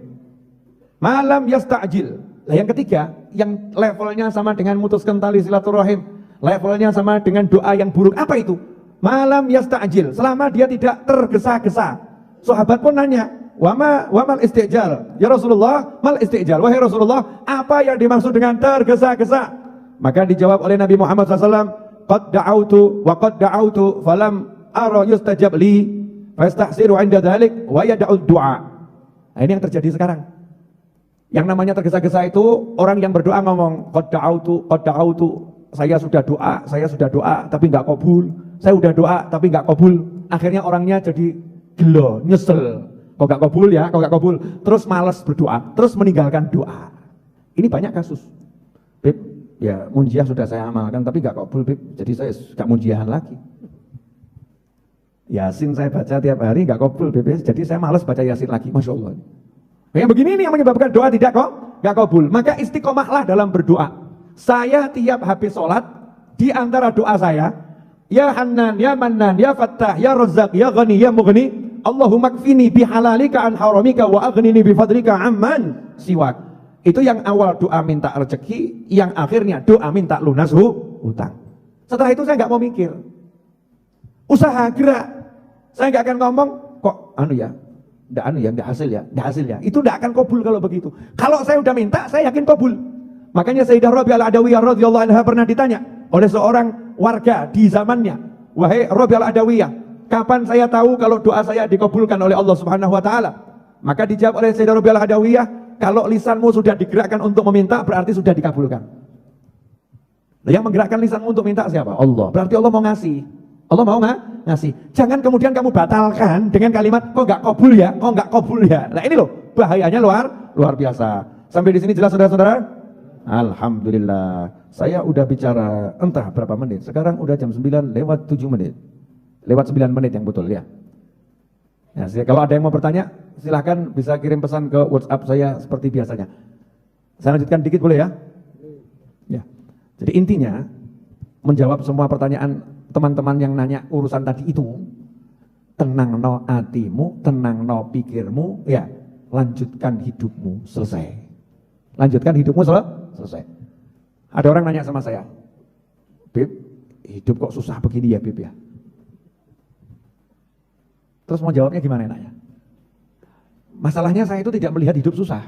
Speaker 2: Malam yasta'jil. Nah, yang ketiga, yang levelnya sama dengan memutuskan tali silaturahim, levelnya sama dengan doa yang buruk. Apa itu? Malam yasta'jil, selama dia tidak tergesa-gesa. Sahabat pun nanya, wamal istijal? Ya Rasulullah, mal istijal? Wahai Rasulullah, apa yang dimaksud dengan tergesa-gesa? Maka dijawab oleh Nabi Muhammad SAW, qad da'autu falam ara yustajab li fastahsiru 'inda dzalik wa yad'u du'a. Nah, ini yang terjadi sekarang. Yang namanya tergesa-gesa itu orang yang berdoa ngomong qad da'autu, saya sudah doa tapi enggak kabul. Saya udah doa tapi enggak kabul. Akhirnya orangnya jadi gelo, nyesel. Kok enggak kabul, terus malas berdoa, terus meninggalkan doa. Ini banyak kasus. Beb, ya munjiah sudah saya amalkan tapi enggak kabul, Beb. Jadi saya enggak munjiahan lagi. Yasin saya baca tiap hari enggak kabul, Beb. Jadi saya malas baca Yasin lagi. Masya Allah. Yang begini ini yang menyebabkan doa tidak enggak kabul. Maka istiqomahlah dalam berdoa. Saya tiap habis sholat, di antara doa saya, ya Hannan, ya Mannan, ya Fattah, ya Razzaq, ya Ghani, ya Mughni, Allahumma kfini bihalalika an haramika wa aghnini bifadlika amman siwak. Itu yang awal doa minta rezeki, yang akhirnya doa minta lunas hutang. Setelah itu saya nggak mau mikir. Usaha gerak. Saya nggak akan ngomong kok nggak hasil ya. Itu nggak akan kabul kalau begitu. Kalau saya udah minta, saya yakin kabul. Makanya Sayyidah Rabi'ah Al-Adawiyah radhiyallahu anha pernah ditanya oleh seorang warga di zamannya, wahai Rabi'ah Al-Adawiyah, kapan saya tahu kalau doa saya dikabulkan oleh Allah Subhanahu wa taala? Maka dijawab oleh Sayyidah Rabi'ah Al-Adawiyah, kalau lisanmu sudah digerakkan untuk meminta, berarti sudah dikabulkan. Yang menggerakkan lisanmu untuk minta siapa? Allah. Berarti Allah mau ngasih. Allah mau ngasih. Jangan kemudian kamu batalkan dengan kalimat kok nggak kabul ya. Nah ini loh bahayanya luar biasa. Sampai di sini jelas saudara-saudara? Alhamdulillah. Saya udah bicara entah berapa menit. Sekarang udah jam 9 lewat 7 menit. Lewat 9 menit yang betul ya. Nah, kalau ada yang mau bertanya, silahkan bisa kirim pesan ke WhatsApp saya seperti biasanya. Saya lanjutkan dikit boleh ya? Ya. Jadi intinya menjawab semua pertanyaan teman-teman yang nanya urusan tadi itu, tenang no hatimu, tenang no pikirmu, ya lanjutkan hidupmu, selesai. Lanjutkan hidupmu selesai. Ada orang nanya sama saya, Bib, hidup kok susah begini ya Bib ya? Terus mau jawabnya gimana nanya? Masalahnya saya itu tidak melihat hidup susah.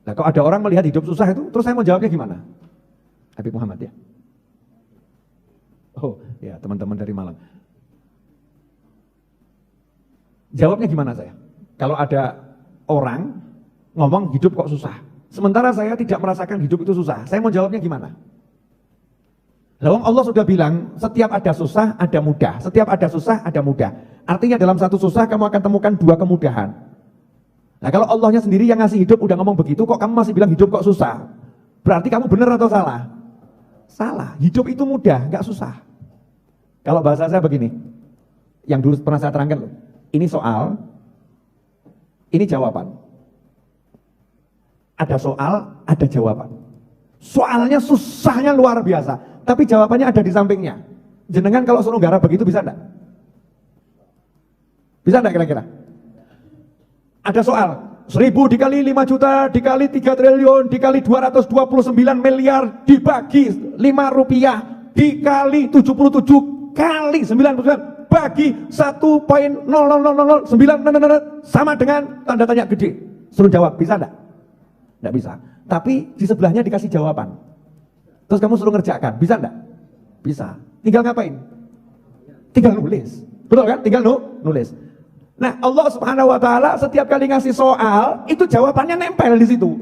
Speaker 2: Nah kalau ada orang melihat hidup susah itu, terus saya mau jawabnya gimana? Habib Muhammad ya? Oh ya teman-teman dari Malang. Jawabnya gimana saya? Kalau ada orang ngomong hidup kok susah, sementara saya tidak merasakan hidup itu susah, saya mau jawabnya gimana? Lawang Allah sudah bilang, setiap ada susah ada mudah, setiap ada susah ada mudah. Artinya dalam satu susah kamu akan temukan dua kemudahan. Nah kalau Allahnya sendiri yang ngasih hidup udah ngomong begitu, kok kamu masih bilang hidup kok susah? Berarti kamu benar atau salah? Salah, hidup itu mudah, nggak susah. Kalau bahasa saya begini, yang dulu pernah saya terangkan, ini soal, ini jawaban. Ada soal, ada jawaban. Soalnya susahnya luar biasa, tapi jawabannya ada di sampingnya. Jenengan kalau suruh garap begitu bisa enggak? Bisa enggak kira-kira? Ada soal, 1000 dikali 5 juta, dikali 3 triliun, dikali 229 miliar, dibagi 5 rupiah, dikali 77 kali 99, bagi 1,00009 sama dengan tanda tanya gede. Suruh jawab, bisa enggak? Enggak bisa. Tapi di sebelahnya dikasih jawaban. Terus kamu suruh ngerjakan, bisa enggak? Bisa. Tinggal ngapain? Tinggal nulis. Betul kan? Tinggal nulis. Nah, Allah Subhanahu wa taala setiap kali ngasih soal, itu jawabannya nempel di situ.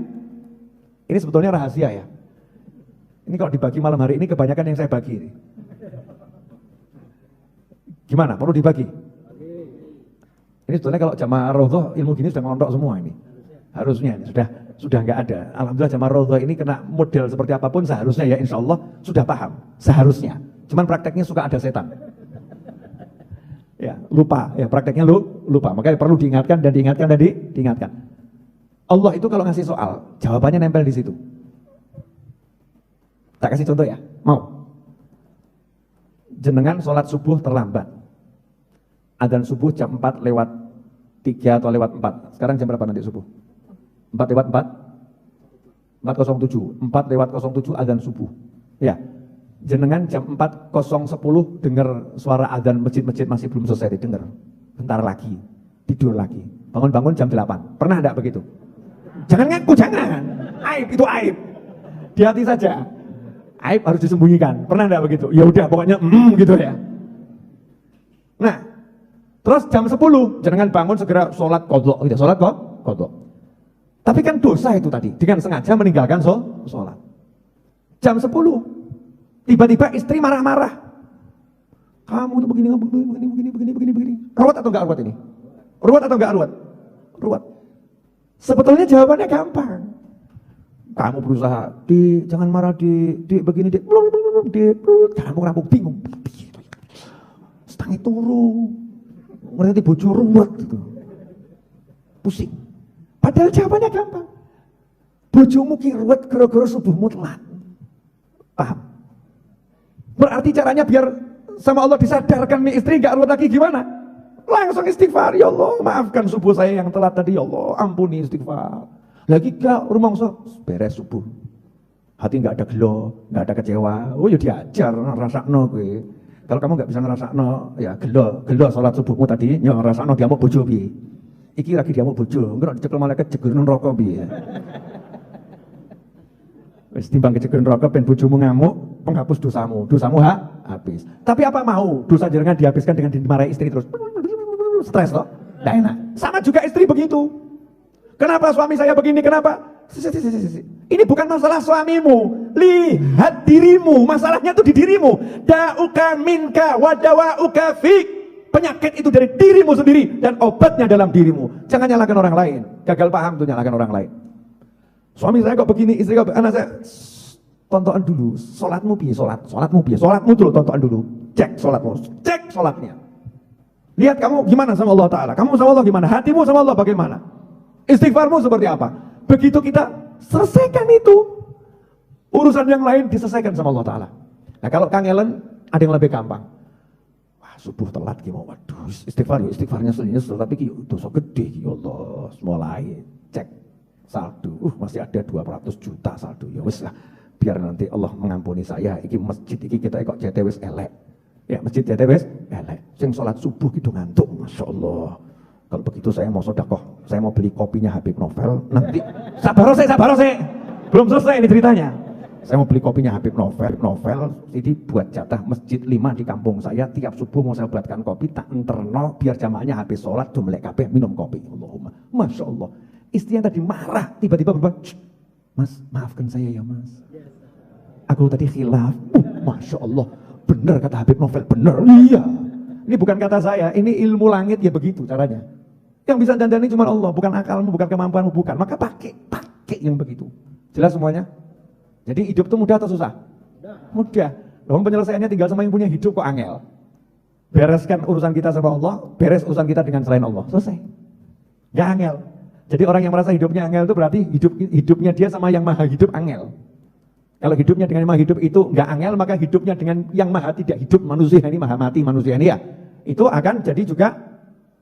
Speaker 2: Ini sebetulnya rahasia ya. Ini kalau dibagi malam hari ini kebanyakan yang saya bagi ini. Gimana? Perlu dibagi? Ini sebetulnya kalau jamaah Raudhah ilmu gini sudah ngelontok semua ini. Harusnya ini sudah nggak ada. Alhamdulillah jamaah Raudhah ini kena model seperti apapun seharusnya ya insya Allah sudah paham. Seharusnya. Cuman prakteknya suka ada setan. Ya, lupa, ya prakteknya lupa. Makanya perlu diingatkan dan diingatkan. Allah itu kalau ngasih soal, jawabannya nempel di situ. Tak kasih contoh ya, mau. Jenengan sholat subuh terlambat. Adzan subuh jam 4 lewat 3 atau lewat 4. Sekarang jam berapa nanti subuh? 4 lewat 4? 4.07. 4 lewat 07 adzan subuh. Ya. Jenengan jam 4.010 dengar suara adzan masjid-masjid masih belum selesai didengar. Bentar lagi, tidur lagi. Bangun-bangun jam 8. Pernah enggak begitu? Jangan ngaku, jangan. Aib, itu aib. Di hati saja. Aib harus disembunyikan. Pernah enggak begitu? Ya udah pokoknya gitu ya. Nah, terus jam 10 jenengan bangun segera sholat qadha gitu. Sholat qadha. Tapi kan dosa itu tadi, dengan sengaja meninggalkan sholat. Jam 10 tiba-tiba istri marah-marah. Kamu tuh begini. Ruwet atau enggak ruwet ini? Ruwet atau enggak ruwet? Ruwet. Sebetulnya jawabannya gampang. Kamu berusaha, jangan marah begini kamu rampung bingung. Setangi turu. Ngerti bojo ruwet gitu. Pusing. Padahal jawabannya gampang. Bojomu ki ruwet gara-gara subuhmu telat. Paham? Berarti caranya biar sama Allah disadarkan nih istri gak ruwet lagi gimana? Langsung istighfar, ya Allah maafkan subuh saya yang telat tadi, ya Allah ampuni, istighfar. Lagi gak rumangsa beres subuh. Hati gak ada gelo, gak ada kecewa. Oh ya diajar rasakno kowe. Kalau kamu nggak bisa ngerasakno, ya gelo sholat subuhmu tadi, ya ngerasakno dia mau bojo piye. Iki lagi dia mau bojo, engko dicekel malaikat jegur neraka piye. Wis timbang kecekel neraka ben bojomu ngamuk, penghapus dosamu habis. Tapi apa mau dosa jenengan dihabiskan dengan dimarahi istri terus? Stres loh, nggak enak. Sama juga istri begitu. Kenapa suami saya begini? Kenapa? Ini bukan masalah suamimu. Lihat dirimu. Masalahnya itu di dirimu. Da'uka minka wa dawa'uka fik. Penyakit itu dari dirimu sendiri dan obatnya dalam dirimu. Jangan nyalakan orang lain. Gagal paham tuh nyalakan orang lain. Suami saya kok begini, istri kok anak saya. Tontonan dulu. Sholatmu piye? Sholatmu piye? Sholatmu dulu tontonan dulu. Cek sholatmu. Cek sholatnya. Lihat kamu gimana sama Allah Ta'ala. Kamu sama Allah gimana? Hatimu sama Allah bagaimana? Istighfarmu seperti apa? Begitu kita selesaikan itu, urusan yang lain diselesaikan sama Allah Ta'ala. Nah kalau kangelan, ada yang lebih gampang. Wah subuh telat gimana? Waduh istighfarnya nyesel. Tapi dosa gede ya Allah. Mulai cek saldo. Masih ada 200 juta saldo. Ya wis lah. Biar nanti Allah mengampuni saya. Iki masjid, iki kita kok jete wis elek. Ya masjid jete wis elek. Sing sholat subuh gitu ngantuk. Masya Allah. Kalau begitu saya mau sedekah, saya mau beli kopinya Habib Novel. Nanti sabar sih. Belum selesai ini ceritanya. Saya mau beli kopinya Habib Novel. Jadi buat jatah masjid 5 di kampung saya. Tiap subuh mau saya buatkan kopi, tak enterno biar jamaahnya habis sholat jumlek kabeh minum kopi. Allahumma, masya Allah. Istri yang tadi marah tiba-tiba berubah. Mas, maafkan saya ya mas. Aku tadi khilaf. Masya Allah, benar kata Habib Novel, benar. Iya. Ini bukan kata saya, ini ilmu langit ya begitu caranya. Yang bisa dandani cuma Allah, bukan akalmu, bukan kemampuanmu, bukan. Maka pakai yang begitu. Jelas semuanya? Jadi hidup itu mudah atau susah? Mudah. Loh, penyelesaiannya tinggal sama yang punya hidup kok angel. Bereskan urusan kita sama Allah, beres urusan kita dengan selain Allah. Selesai. Gak angel. Jadi orang yang merasa hidupnya angel itu berarti hidupnya dia sama yang maha hidup angel. Kalau hidupnya dengan yang maha hidup itu nggak angel, maka hidupnya dengan yang maha tidak hidup manusia ini, maha mati manusia ini ya, itu akan jadi juga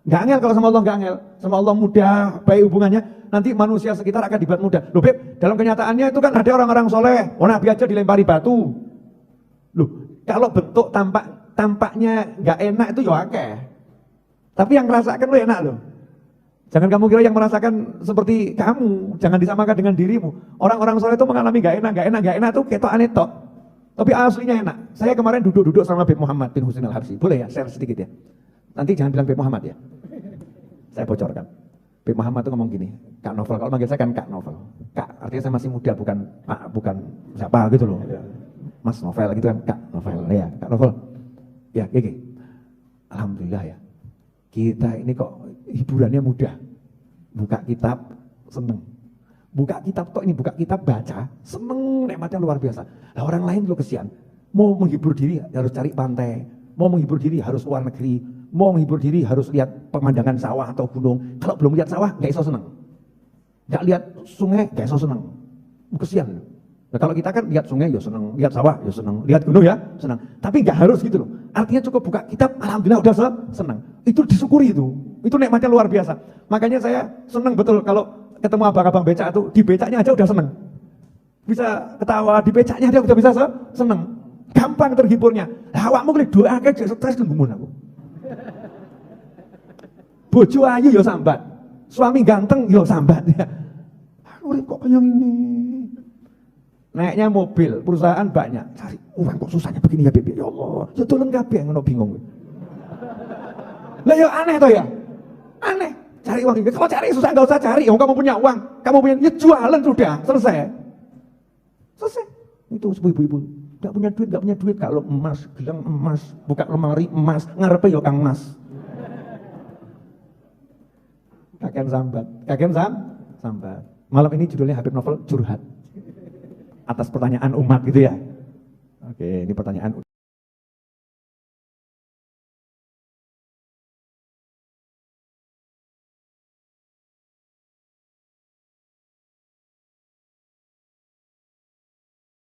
Speaker 2: nggak angel. Kalau sama Allah nggak angel, sama Allah mudah, baik hubungannya, nanti manusia sekitar akan dibuat mudah. Loh Beb, dalam kenyataannya itu kan ada orang-orang soleh, Nabi aja dilempari batu. Loh, kalau bentuk tampaknya nggak enak itu ya akeh. Tapi yang merasakan lo enak loh. Jangan kamu kira yang merasakan seperti kamu, jangan disamakan dengan dirimu. Orang-orang soleh itu mengalami gak enak tuh ketok aneh tok. Tapi aslinya enak. Saya kemarin duduk sama Habib Muhammad bin Husain Al-Habsyi. Boleh ya, share sedikit ya. Nanti jangan bilang Habib Muhammad ya. Saya bocorkan. Habib Muhammad tuh ngomong gini, Kak Novel, kalau manggil saya kan Kak Novel. Kak, artinya saya masih muda, bukan Pak, bukan siapa gitu loh. Mas Novel gitu kan, Kak Novel. Ya, Kak Novel. Ya, gini. Alhamdulillah ya. Kita ini kok hiburannya mudah. Buka kitab, seneng. Buka kitab toh ini, buka kitab baca, seneng, nikmatnya luar biasa. Nah orang lain lo kesian. Mau menghibur diri harus cari pantai. Mau menghibur diri harus luar negeri. Mau menghibur diri harus lihat pemandangan sawah atau gunung. Kalau belum lihat sawah, gak iso seneng. Gak lihat sungai, gak iso seneng. Kesian. Nah kalau kita kan lihat sungai ya seneng, lihat sawah ya seneng, lihat gunung ya seneng. Tapi gak harus gitu loh. Artinya cukup buka kitab, alhamdulillah udah seneng. Itu disyukuri itu. Itu nikmatnya luar biasa. Makanya saya seneng betul kalau ketemu abang-abang becak itu, di becaknya aja udah seneng. Bisa ketawa, di becaknya aja udah bisa seneng. Gampang terhiburnya. Lah awakmu kuwi doa akeh stres nggumun aku. Bojo ayu ya sambat. Suami ganteng ya sambat ya. Urip kok kayak gini. Naiknya mobil, perusahaan banyak. Cari uang kok susahnya begini ya Beb. Ya Allah, ya tolong kabeh ngono bingung. Lah ya aneh toh ya. Aneh. Cari uang. Kalau cari susah enggak usah cari. Kamu punya uang, kamu punya ya jualan sudah, selesai. Selesai. Itu ibu-ibu. Enggak punya duit, kalau emas, gelang emas, buka lemari emas, ngarepe ya Kang Mas. Kakek sambat. Malam ini judulnya Habib Novel curhat. Atas pertanyaan umat gitu ya. Oke, ini pertanyaan